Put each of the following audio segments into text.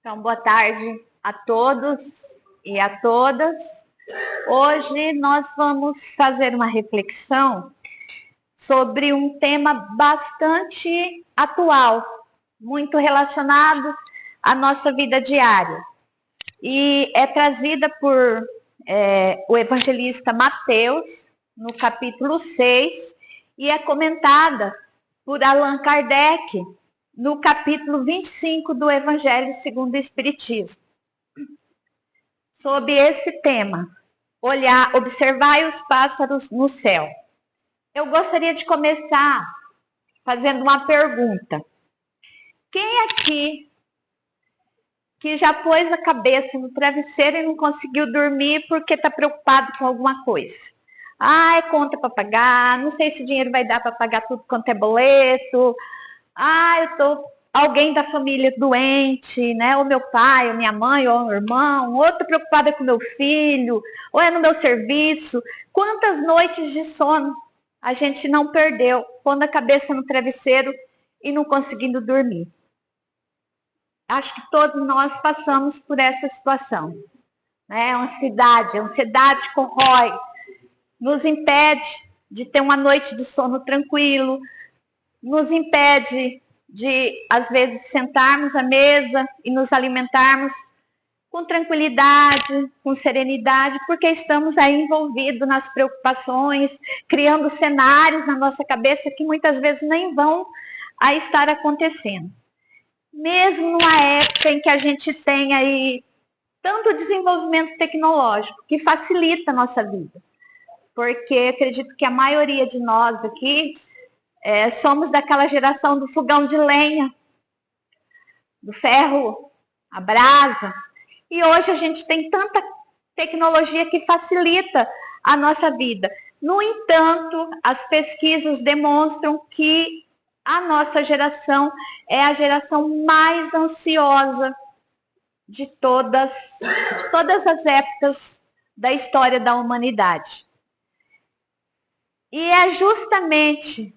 Então, boa tarde a todos e a todas. Hoje nós vamos fazer uma reflexão sobre um tema bastante atual, muito relacionado à nossa vida diária. E é trazida por o evangelista Mateus, no capítulo 6, e é comentada por Allan Kardec, no capítulo 25 do Evangelho segundo o Espiritismo. Sobre esse tema, observai os pássaros no céu. Eu gostaria de começar fazendo uma pergunta. Quem aqui que já pôs a cabeça no travesseiro e não conseguiu dormir porque está preocupado com alguma coisa? É conta para pagar, não sei se o dinheiro vai dar para pagar tudo quanto é boleto. Alguém da família doente, né? Ou meu pai, ou minha mãe, ou meu irmão, ou tô preocupada com meu filho, ou é no meu serviço. Quantas noites de sono a gente não perdeu, pondo a cabeça no travesseiro e não conseguindo dormir? Acho que todos nós passamos por essa situação, né? A ansiedade corrói, nos impede de ter uma noite de sono tranquilo, nos impede de, às vezes, sentarmos à mesa e nos alimentarmos com tranquilidade, com serenidade, porque estamos aí envolvidos nas preocupações, criando cenários na nossa cabeça que muitas vezes nem vão a estar acontecendo. Mesmo numa época em que a gente tem aí tanto desenvolvimento tecnológico, que facilita a nossa vida, porque acredito que a maioria de nós aqui somos daquela geração do fogão de lenha, do ferro, a brasa. E hoje a gente tem tanta tecnologia que facilita a nossa vida. No entanto, as pesquisas demonstram que a nossa geração é a geração mais ansiosa de todas as épocas da história da humanidade. E é justamente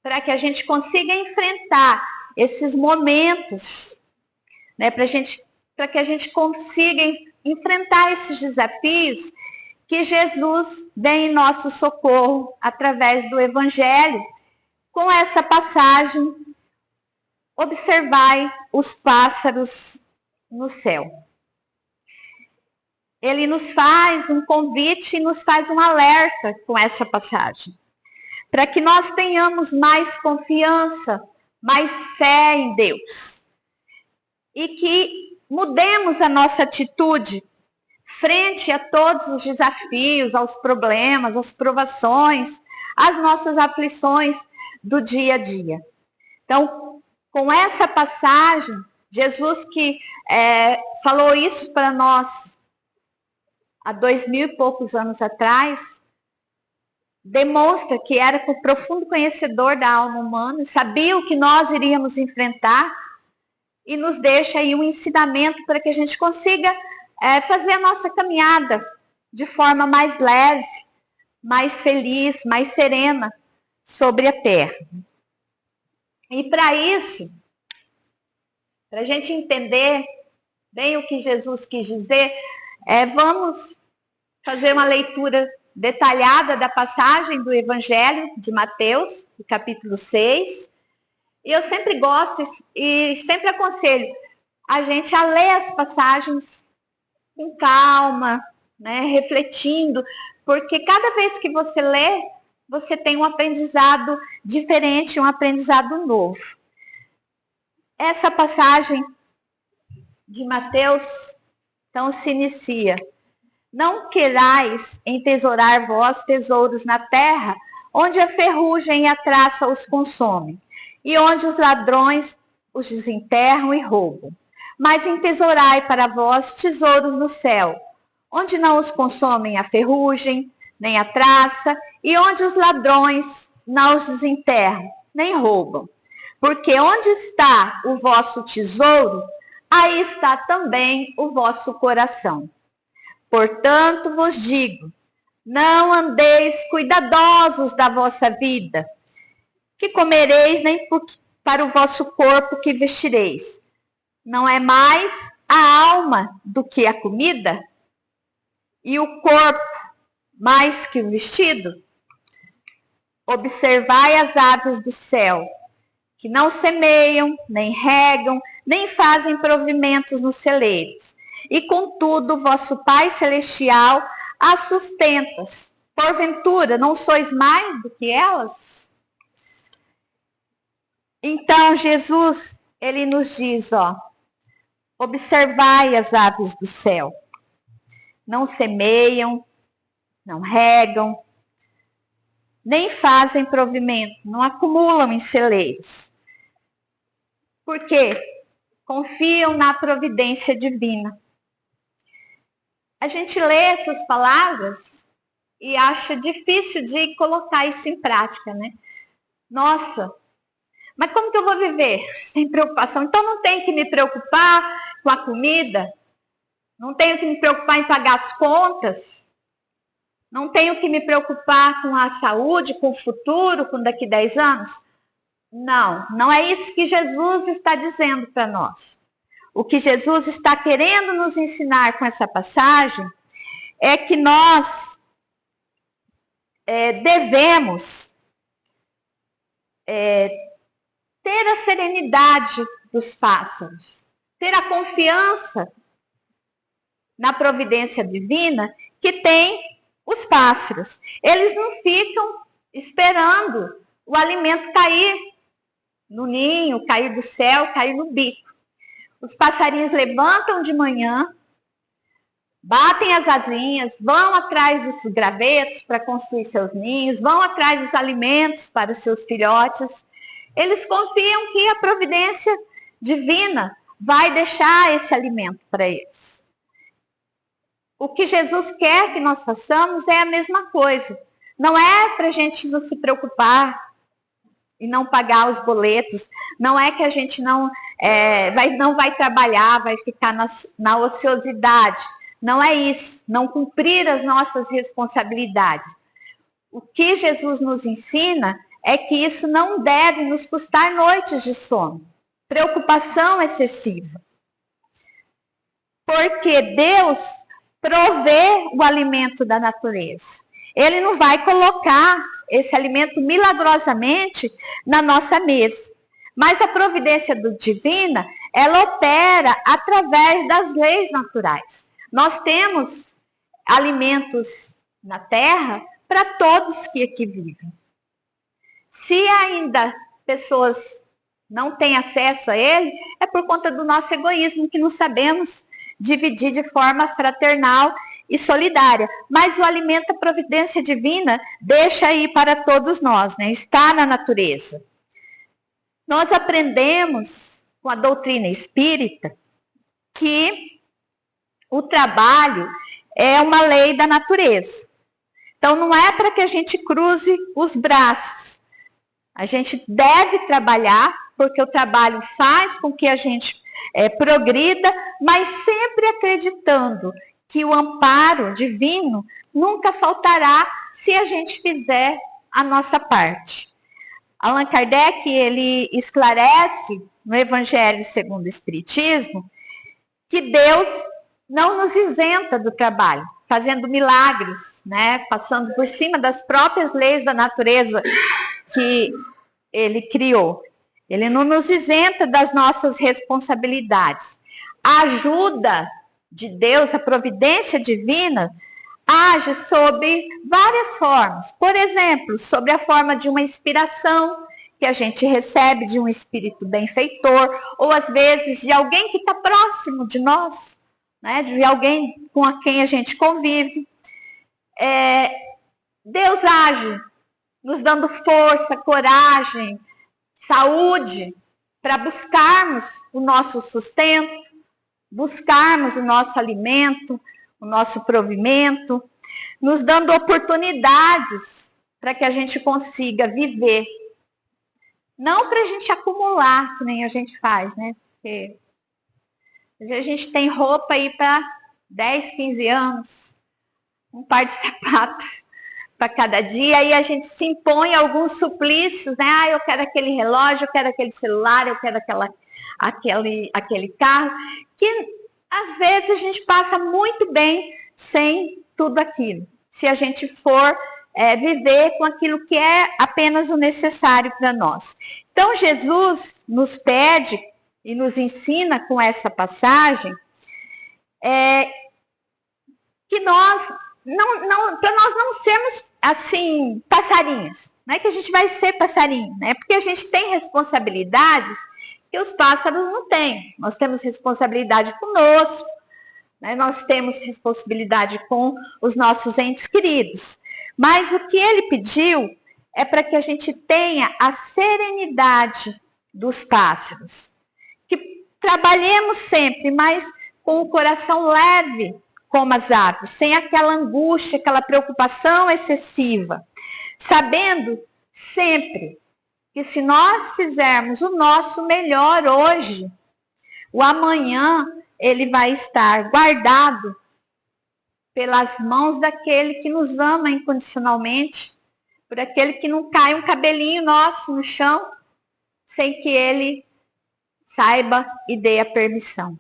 para que a gente consiga enfrentar esses momentos, né, para que a gente consiga enfrentar esses desafios, que Jesus vem em nosso socorro através do Evangelho, com essa passagem: observai os pássaros no céu. Ele nos faz um convite e nos faz um alerta com essa passagem, para que nós tenhamos mais confiança, mais fé em Deus. E que mudemos a nossa atitude frente a todos os desafios, aos problemas, às provações, às nossas aflições do dia a dia. Então, com essa passagem, Jesus que falou isso para nós há 2000 e poucos anos atrás, demonstra que era o profundo conhecedor da alma humana, sabia o que nós iríamos enfrentar e nos deixa aí um ensinamento para que a gente consiga fazer a nossa caminhada de forma mais leve, mais feliz, mais serena sobre a terra. E para isso, para a gente entender bem o que Jesus quis dizer, vamos fazer uma leitura detalhada da passagem do Evangelho de Mateus, do capítulo 6. E eu sempre gosto e sempre aconselho a gente a ler as passagens com calma, né, refletindo, porque cada vez que você lê, você tem um aprendizado diferente, um aprendizado novo. Essa passagem de Mateus, então, se inicia: não querais entesourar vós tesouros na terra, onde a ferrugem e a traça os consomem, e onde os ladrões os desenterram e roubam. Mas entesourai para vós tesouros no céu, onde não os consomem a ferrugem, nem a traça, e onde os ladrões não os desenterram, nem roubam. Porque onde está o vosso tesouro, aí está também o vosso coração. Portanto vos digo, não andeis cuidadosos da vossa vida, que comereis, nem para o vosso corpo que vestireis. Não é mais a alma do que a comida? E o corpo mais que o vestido? Observai as aves do céu, que não semeiam, nem regam, nem fazem provimentos nos celeiros. E contudo, vosso Pai Celestial as sustenta. Porventura, não sois mais do que elas? Então, Jesus, ele nos diz, observai as aves do céu. Não semeiam, não regam, nem fazem provimento, não acumulam em celeiros. Por quê? Confiam na providência divina. A gente lê essas palavras e acha difícil de colocar isso em prática, né? Nossa, mas como que eu vou viver sem preocupação? Então não tenho que me preocupar com a comida, não tenho que me preocupar em pagar as contas, não tenho que me preocupar com a saúde, com o futuro, com daqui 10 anos. Não, não é isso que Jesus está dizendo para nós. O que Jesus está querendo nos ensinar com essa passagem é que nós devemos ter a serenidade dos pássaros, ter a confiança na providência divina que tem os pássaros. Eles não ficam esperando o alimento cair no ninho, cair do céu, cair no bico. Os passarinhos levantam de manhã, batem as asinhas, vão atrás dos gravetos para construir seus ninhos, vão atrás dos alimentos para os seus filhotes. Eles confiam que a providência divina vai deixar esse alimento para eles. O que Jesus quer que nós façamos é a mesma coisa. Não é para a gente não se preocupar e não pagar os boletos. Não é que a gente não vai trabalhar, vai ficar na ociosidade. Não é isso. Não cumprir as nossas responsabilidades. O que Jesus nos ensina é que isso não deve nos custar noites de sono. Preocupação excessiva. Porque Deus provê o alimento da natureza. Ele não vai colocar esse alimento milagrosamente na nossa mesa. Mas a providência divina, ela opera através das leis naturais. Nós temos alimentos na terra para todos que aqui vivem. Se ainda pessoas não têm acesso a ele, é por conta do nosso egoísmo, que não sabemos dividir de forma fraternal e solidária. Mas o alimento da providência divina deixa aí para todos nós, né? Está na natureza. Nós aprendemos com a doutrina espírita que o trabalho é uma lei da natureza. Então não é para que a gente cruze os braços. A gente deve trabalhar, porque o trabalho faz com que a gente progrida, mas sempre acreditando que o amparo divino nunca faltará se a gente fizer a nossa parte. Allan Kardec, ele esclarece no Evangelho segundo o Espiritismo que Deus não nos isenta do trabalho, fazendo milagres, né? Passando por cima das próprias leis da natureza que ele criou. Ele não nos isenta das nossas responsabilidades. A ajuda de Deus, a providência divina, age sob várias formas. Por exemplo, sobre a forma de uma inspiração que a gente recebe de um espírito benfeitor, ou às vezes de alguém que está próximo de nós, né? De alguém com quem a gente convive. Deus age nos dando força, coragem, saúde, para buscarmos o nosso sustento, buscarmos o nosso alimento, o nosso provimento, nos dando oportunidades para que a gente consiga viver. Não para a gente acumular, que nem a gente faz, né? Porque a gente tem roupa aí para 10, 15 anos, um par de sapatos para cada dia, e a gente se impõe alguns suplícios, né? Eu quero aquele relógio, eu quero aquele celular, eu quero aquele carro, que às vezes a gente passa muito bem sem tudo aquilo, se a gente for viver com aquilo que é apenas o necessário para nós. Então, Jesus nos pede e nos ensina com essa passagem que nós, para nós não sermos assim, passarinhos. Não é que a gente vai ser passarinho, né? Porque a gente tem responsabilidades que os pássaros não têm. Nós temos responsabilidade conosco, né? Nós temos responsabilidade com os nossos entes queridos. Mas o que ele pediu é para que a gente tenha a serenidade dos pássaros. Que trabalhemos sempre, mas com o coração leve, como as aves, sem aquela angústia, aquela preocupação excessiva. Sabendo sempre que se nós fizermos o nosso melhor hoje, o amanhã ele vai estar guardado pelas mãos daquele que nos ama incondicionalmente, por aquele que não cai um cabelinho nosso no chão, sem que ele saiba e dê a permissão.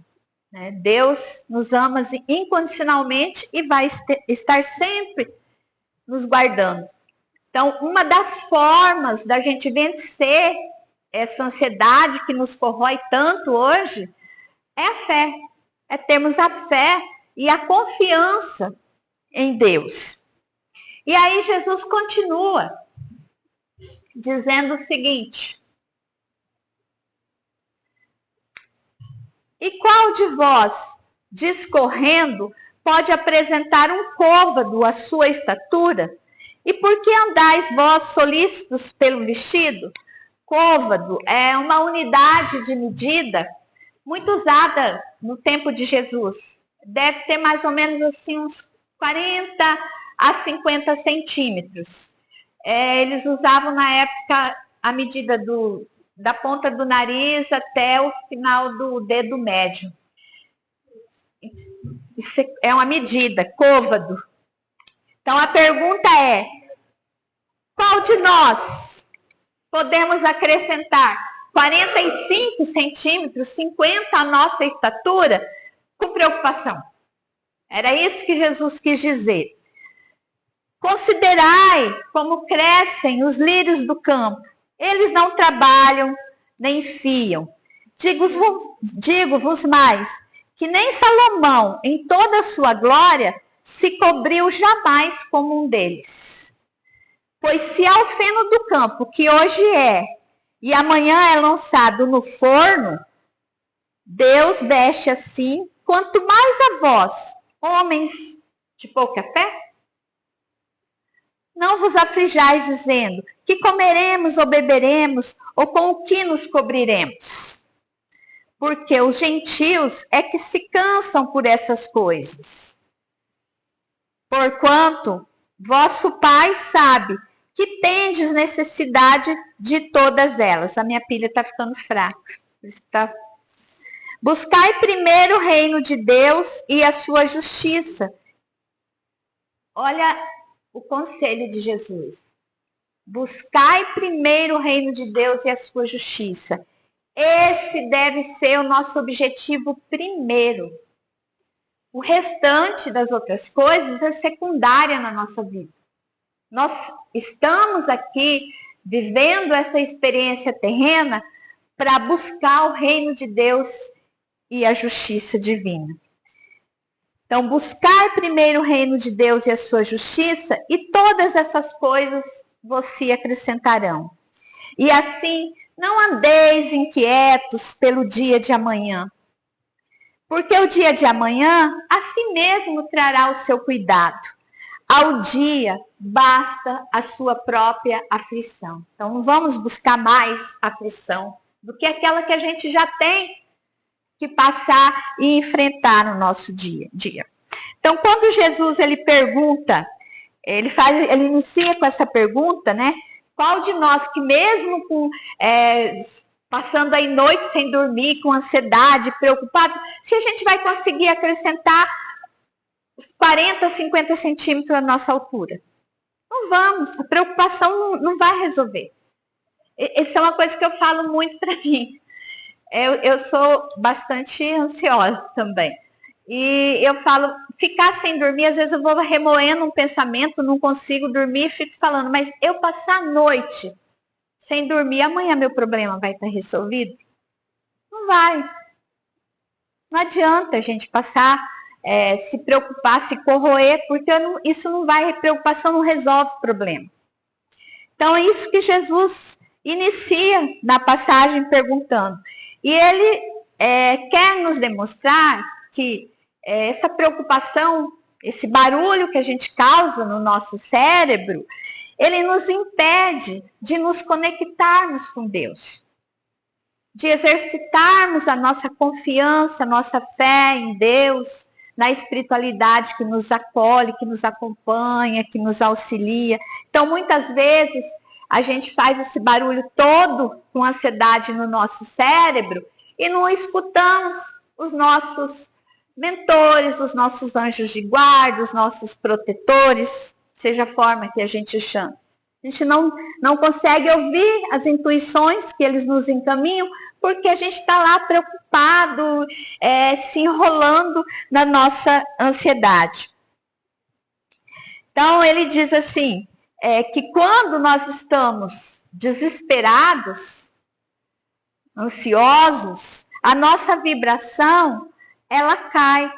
Deus nos ama incondicionalmente e vai estar sempre nos guardando. Então, uma das formas da gente vencer essa ansiedade que nos corrói tanto hoje é a fé. É termos a fé e a confiança em Deus. E aí Jesus continua dizendo o seguinte: e qual de vós, discorrendo, pode apresentar um côvado à sua estatura? E por que andais vós solícitos pelo vestido? Côvado é uma unidade de medida muito usada no tempo de Jesus. Deve ter mais ou menos assim uns 40 a 50 centímetros. Eles usavam na época a medida da ponta do nariz até o final do dedo médio. Isso é uma medida, côvado. Então a pergunta é: qual de nós podemos acrescentar 45 centímetros, 50 à nossa estatura, com preocupação? Era isso que Jesus quis dizer. Considerai como crescem os lírios do campo. Eles não trabalham, nem fiam. Digo-vos mais, que nem Salomão, em toda a sua glória, se cobriu jamais como um deles. Pois se ao feno do campo, que hoje é, e amanhã é lançado no forno, Deus veste assim, quanto mais a vós, homens de pouca fé? Não vos aflijais dizendo, que comeremos ou beberemos, ou com o que nos cobriremos? Porque os gentios é que se cansam por essas coisas. Porquanto vosso Pai sabe que tendes necessidade de todas elas. A minha pilha está ficando fraca. Por isso que tá... Buscai primeiro o reino de Deus e a sua justiça. Olha o conselho de Jesus. Buscai primeiro o reino de Deus e a sua justiça. Esse deve ser o nosso objetivo primeiro. O restante das outras coisas é secundária na nossa vida. Nós estamos aqui vivendo essa experiência terrena para buscar o reino de Deus e a justiça divina. Então, buscai primeiro o reino de Deus e a sua justiça, e todas essas coisas vos se acrescentarão. E assim, não andeis inquietos pelo dia de amanhã, porque o dia de amanhã a si mesmo trará o seu cuidado. Ao dia basta a sua própria aflição. Então, não vamos buscar mais aflição do que aquela que a gente já tem que passar e enfrentar no nosso dia. Então, quando Jesus ele pergunta, ele inicia com essa pergunta, né? Qual de nós que mesmo com passando aí noite sem dormir, com ansiedade, preocupado, se a gente vai conseguir acrescentar 40, 50 centímetros à nossa altura? Não vamos, a preocupação não vai resolver. Isso é uma coisa que eu falo muito para mim. Eu sou bastante ansiosa também. E eu falo, ficar sem dormir, às vezes eu vou remoendo um pensamento, não consigo dormir, fico falando, mas eu passar a noite sem dormir, amanhã meu problema vai estar resolvido? Não vai. Não adianta a gente passar, se preocupar, se corroer, porque isso não vai, preocupação não resolve o problema. Então é isso que Jesus inicia na passagem perguntando. E ele quer nos demonstrar que essa preocupação, esse barulho que a gente causa no nosso cérebro, ele nos impede de nos conectarmos com Deus, de exercitarmos a nossa confiança, a nossa fé em Deus, na espiritualidade que nos acolhe, que nos acompanha, que nos auxilia. Então, muitas vezes, a gente faz esse barulho todo com ansiedade no nosso cérebro e não escutamos os nossos mentores, os nossos anjos de guarda, os nossos protetores, seja a forma que a gente chama. A gente não consegue ouvir as intuições que eles nos encaminham, porque a gente está lá preocupado, se enrolando na nossa ansiedade. Então, ele diz assim, que quando nós estamos desesperados, ansiosos, a nossa vibração, ela cai,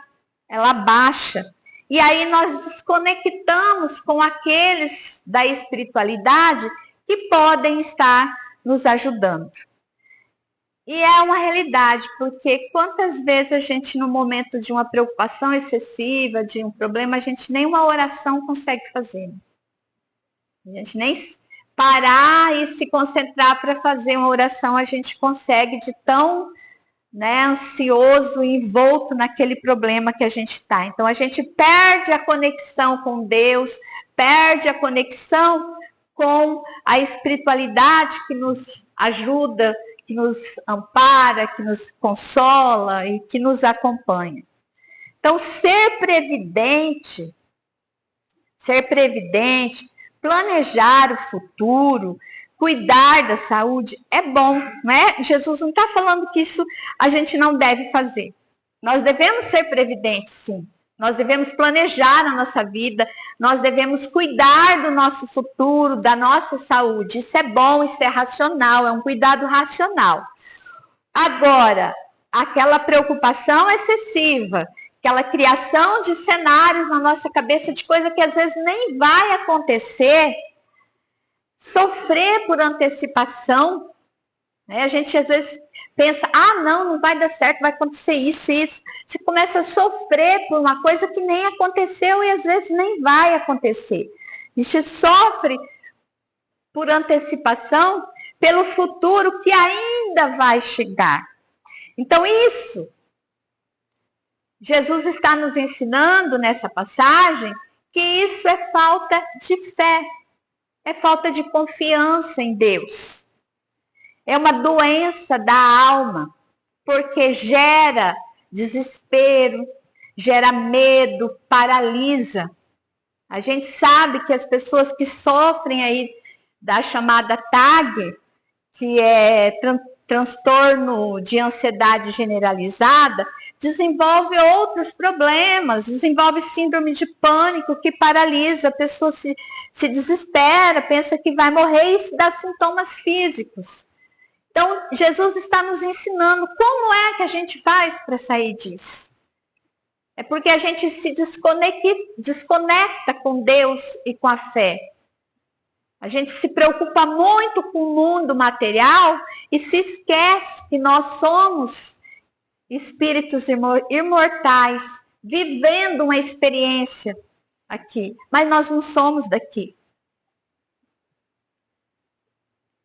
ela baixa. E aí nós desconectamos com aqueles da espiritualidade que podem estar nos ajudando. E é uma realidade, porque quantas vezes a gente, no momento de uma preocupação excessiva, de um problema, a gente nem uma oração consegue fazer. A gente nem parar e se concentrar para fazer uma oração, a gente consegue de tão ansioso e envolto naquele problema que a gente está. Então, a gente perde a conexão com Deus, perde a conexão com a espiritualidade que nos ajuda, que nos ampara, que nos consola e que nos acompanha. Então, ser previdente, planejar o futuro, cuidar da saúde é bom, não é? Jesus não está falando que isso a gente não deve fazer. Nós devemos ser previdentes, sim. Nós devemos planejar a nossa vida, nós devemos cuidar do nosso futuro, da nossa saúde. Isso é bom, isso é racional, é um cuidado racional. Agora, aquela preocupação excessiva, aquela criação de cenários na nossa cabeça de coisa que às vezes nem vai acontecer, sofrer por antecipação, né? A gente às vezes pensa, não vai dar certo, vai acontecer isso. Você começa a sofrer por uma coisa que nem aconteceu e às vezes nem vai acontecer. A gente sofre por antecipação pelo futuro que ainda vai chegar. Então isso, Jesus está nos ensinando nessa passagem que isso é falta de fé. É falta de confiança em Deus. É uma doença da alma, porque gera desespero, gera medo, paralisa. A gente sabe que as pessoas que sofrem aí da chamada TAG, que é transtorno de ansiedade generalizada, desenvolve outros problemas, desenvolve síndrome de pânico que paralisa, a pessoa se desespera, pensa que vai morrer e isso dá sintomas físicos. Então, Jesus está nos ensinando como é que a gente faz para sair disso. É porque a gente se desconecta com Deus e com a fé. A gente se preocupa muito com o mundo material e se esquece que nós somos espíritos imortais, vivendo uma experiência aqui. Mas nós não somos daqui.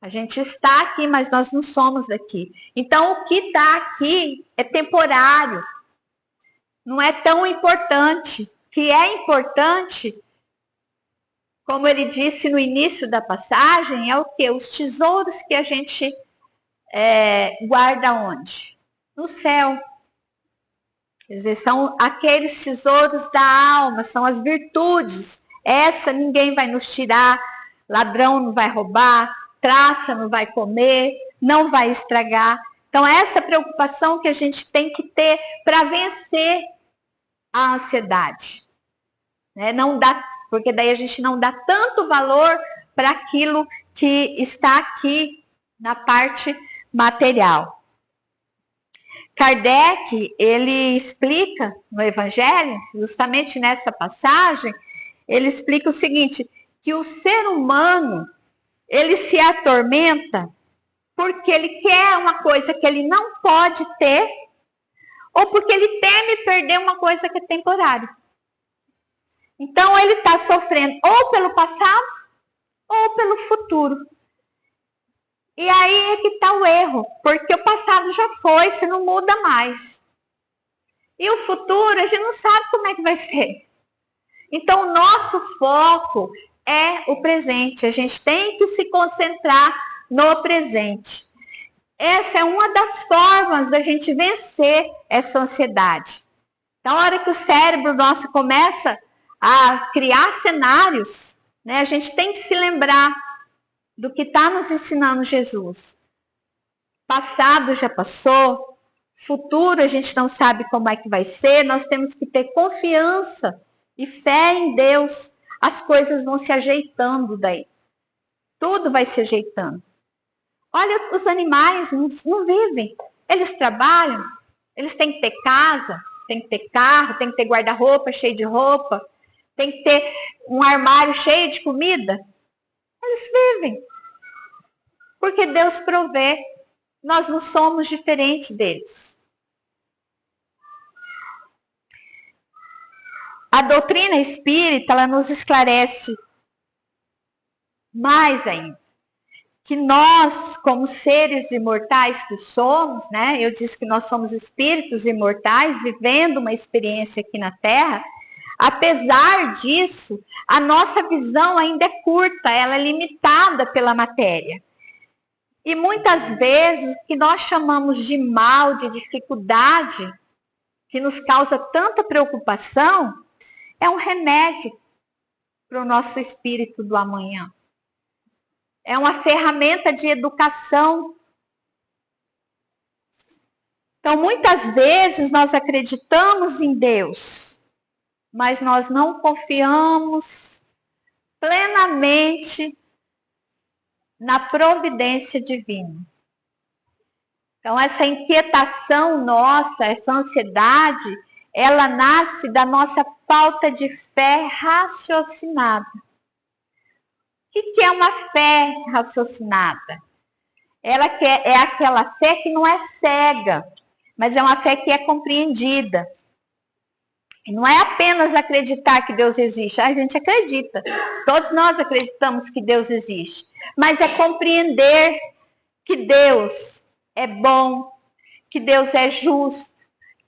A gente está aqui, mas nós não somos daqui. Então, o que está aqui é temporário. Não é tão importante. O que é importante, como ele disse no início da passagem, é o quê? Os tesouros que a gente guarda onde? No céu. Quer dizer, são aqueles tesouros da alma, são as virtudes. Essa ninguém vai nos tirar, ladrão não vai roubar, traça não vai comer, não vai estragar. Então, essa preocupação que a gente tem que ter para vencer a ansiedade. Né? Não dá, porque daí a gente não dá tanto valor para aquilo que está aqui na parte material. Kardec, ele explica no Evangelho, justamente nessa passagem, ele explica o seguinte, que o ser humano, ele se atormenta porque ele quer uma coisa que ele não pode ter, ou porque ele teme perder uma coisa que é temporária. Então, ele está sofrendo ou pelo passado, ou pelo futuro. E aí é que está o erro, porque o passado já foi, se não muda mais. E o futuro, a gente não sabe como é que vai ser. Então, o nosso foco é o presente. A gente tem que se concentrar no presente. Essa é uma das formas da gente vencer essa ansiedade. Na hora que o cérebro nosso começa a criar cenários, né, a gente tem que se lembrar do que está nos ensinando Jesus. Passado já passou, futuro a gente não sabe como é que vai ser, nós temos que ter confiança e fé em Deus. As coisas vão se ajeitando daí. Tudo vai se ajeitando. Olha, os animais não vivem. Eles trabalham, eles têm que ter casa, tem que ter carro, tem que ter guarda-roupa cheio de roupa, tem que ter um armário cheio de comida. Eles vivem. Porque Deus provê. Nós não somos diferentes deles. A doutrina espírita, ela nos esclarece mais ainda. Que nós, como seres imortais que somos, né? Eu disse que nós somos espíritos imortais, vivendo uma experiência aqui na Terra. Apesar disso, a nossa visão ainda é curta, ela é limitada pela matéria. E muitas vezes, o que nós chamamos de mal, de dificuldade, que nos causa tanta preocupação, é um remédio para o nosso espírito do amanhã. É uma ferramenta de educação. Então, muitas vezes, nós acreditamos em Deus, mas nós não confiamos plenamente na providência divina. Então, essa inquietação nossa, essa ansiedade, ela nasce da nossa falta de fé raciocinada. O que é uma fé raciocinada? Ela é aquela fé que não é cega, mas é uma fé que é compreendida. Não é apenas acreditar que Deus existe. A gente acredita. Todos nós acreditamos que Deus existe. Mas é compreender que Deus é bom, que Deus é justo,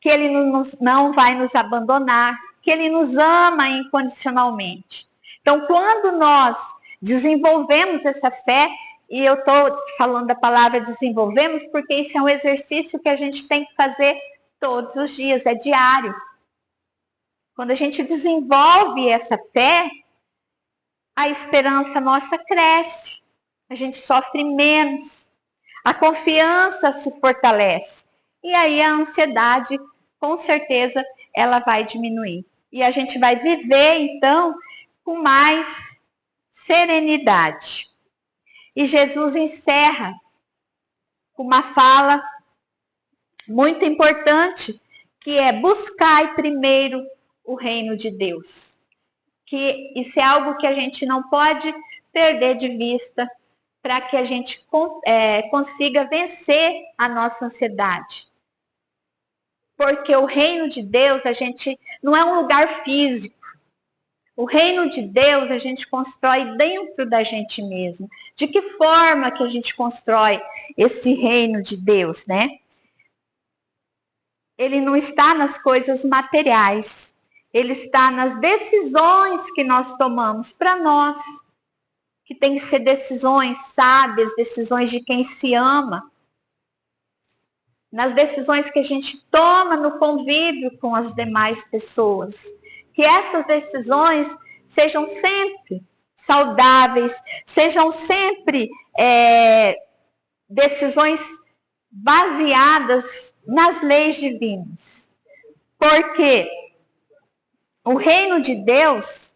que Ele não vai nos abandonar, que Ele nos ama incondicionalmente. Então, quando nós desenvolvemos essa fé, e eu estou falando da palavra desenvolvemos, porque isso é um exercício que a gente tem que fazer todos os dias, é diário. Quando a gente desenvolve essa fé, a esperança nossa cresce, a gente sofre menos, a confiança se fortalece. E aí a ansiedade, com certeza, ela vai diminuir. E a gente vai viver, então, com mais serenidade. E Jesus encerra com uma fala muito importante, que é: buscai primeiro o reino de Deus. Que isso é algo que a gente não pode perder de vista para que a gente consiga vencer a nossa ansiedade. Porque o reino de Deus, a gente não é um lugar físico. O reino de Deus a gente constrói dentro da gente mesmo. De que forma que a gente constrói esse reino de Deus, né? Ele não está nas coisas materiais. Ele está nas decisões que nós tomamos para nós. Que tem que ser decisões sábias, decisões de quem se ama. Nas decisões que a gente toma no convívio com as demais pessoas. Que essas decisões sejam sempre saudáveis, sejam sempre decisões baseadas nas leis divinas. Por quê? O reino de Deus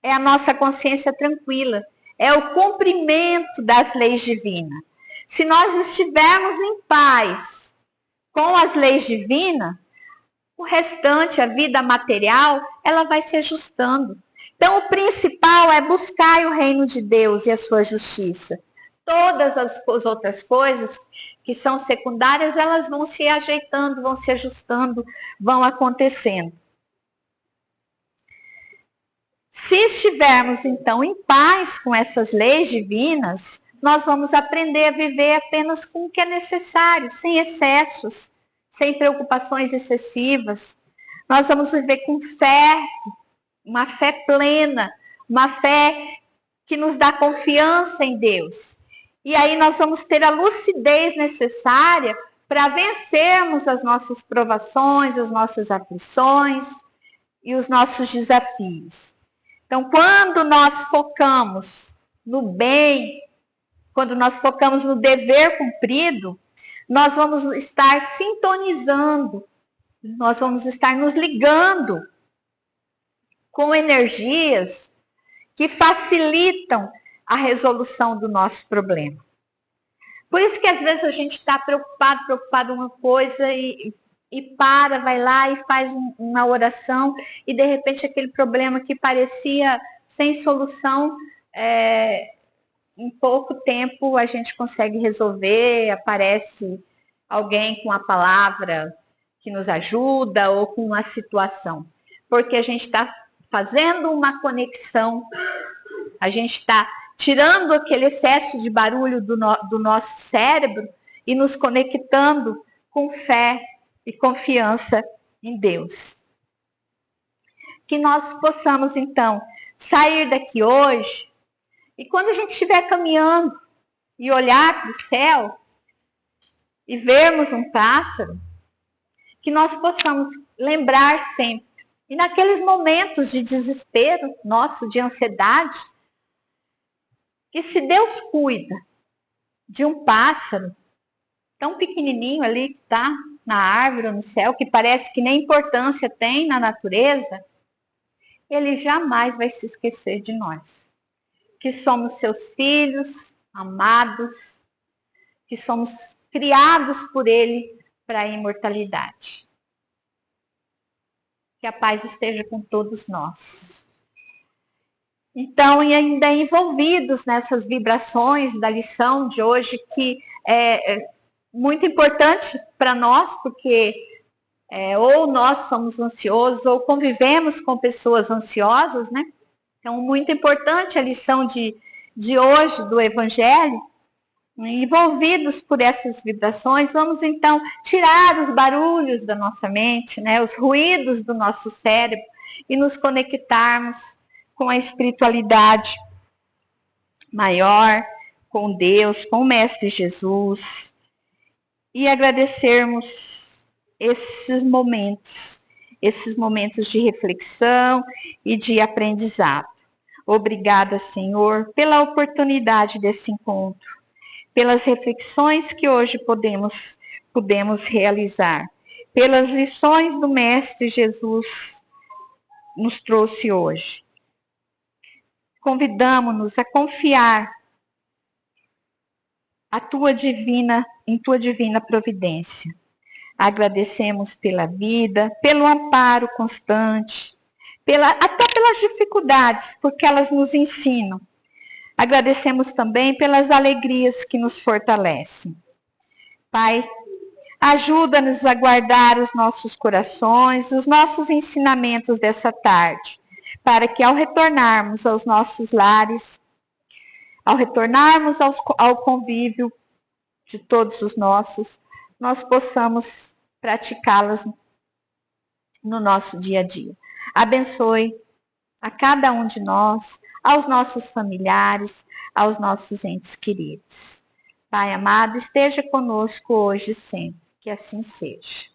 é a nossa consciência tranquila, é o cumprimento das leis divinas. Se nós estivermos em paz com as leis divinas, o restante, a vida material, ela vai se ajustando. Então, o principal é buscar o reino de Deus e a sua justiça. Todas as outras coisas que são secundárias, elas vão se ajeitando, vão se ajustando, vão acontecendo. Se estivermos, então, em paz com essas leis divinas, nós vamos aprender a viver apenas com o que é necessário, sem excessos, sem preocupações excessivas. Nós vamos viver com fé, uma fé plena, uma fé que nos dá confiança em Deus. E aí nós vamos ter a lucidez necessária para vencermos as nossas provações, as nossas aflições e os nossos desafios. Então, quando nós focamos no bem, quando nós focamos no dever cumprido, nós vamos estar sintonizando, nós vamos estar nos ligando com energias que facilitam a resolução do nosso problema. Por isso que às vezes a gente está preocupado uma coisa e para, vai lá e faz uma oração e de repente aquele problema que parecia sem solução, em pouco tempo a gente consegue resolver, aparece alguém com a palavra que nos ajuda ou com uma situação. Porque a gente está fazendo uma conexão, a gente está tirando aquele excesso de barulho do nosso cérebro e nos conectando com fé e confiança em Deus. Que nós possamos, então, sair daqui hoje e quando a gente estiver caminhando e olhar para o céu e vermos um pássaro, que nós possamos lembrar sempre, e naqueles momentos de desespero nosso, de ansiedade, que se Deus cuida de um pássaro tão pequenininho ali que está na árvore ou no céu, que parece que nem importância tem na natureza, Ele jamais vai se esquecer de nós. Que somos seus filhos, amados, que somos criados por Ele para a imortalidade. Que a paz esteja com todos nós. Então, e ainda envolvidos nessas vibrações da lição de hoje, que é muito importante para nós, porque ou nós somos ansiosos, ou convivemos com pessoas ansiosas, né? Então, muito importante a lição de hoje do Evangelho. Envolvidos por essas vibrações, vamos então tirar os barulhos da nossa mente, né, os ruídos do nosso cérebro e nos conectarmos com a espiritualidade maior, com Deus, com o Mestre Jesus e agradecermos esses momentos de reflexão e de aprendizado. Obrigada, Senhor, pela oportunidade desse encontro, pelas reflexões que hoje podemos realizar, pelas lições do Mestre Jesus nos trouxe hoje. Convidamo-nos a confiar em tua divina providência. Agradecemos pela vida, pelo amparo constante, até pelas dificuldades, porque elas nos ensinam. Agradecemos também pelas alegrias que nos fortalecem. Pai, ajuda-nos a guardar os nossos corações, os nossos ensinamentos dessa tarde, para que ao retornarmos aos nossos lares, ao retornarmos ao convívio de todos os nossos, nós possamos praticá-las no nosso dia a dia. Abençoe a cada um de nós, aos nossos familiares, aos nossos entes queridos. Pai amado, esteja conosco hoje e sempre, que assim seja.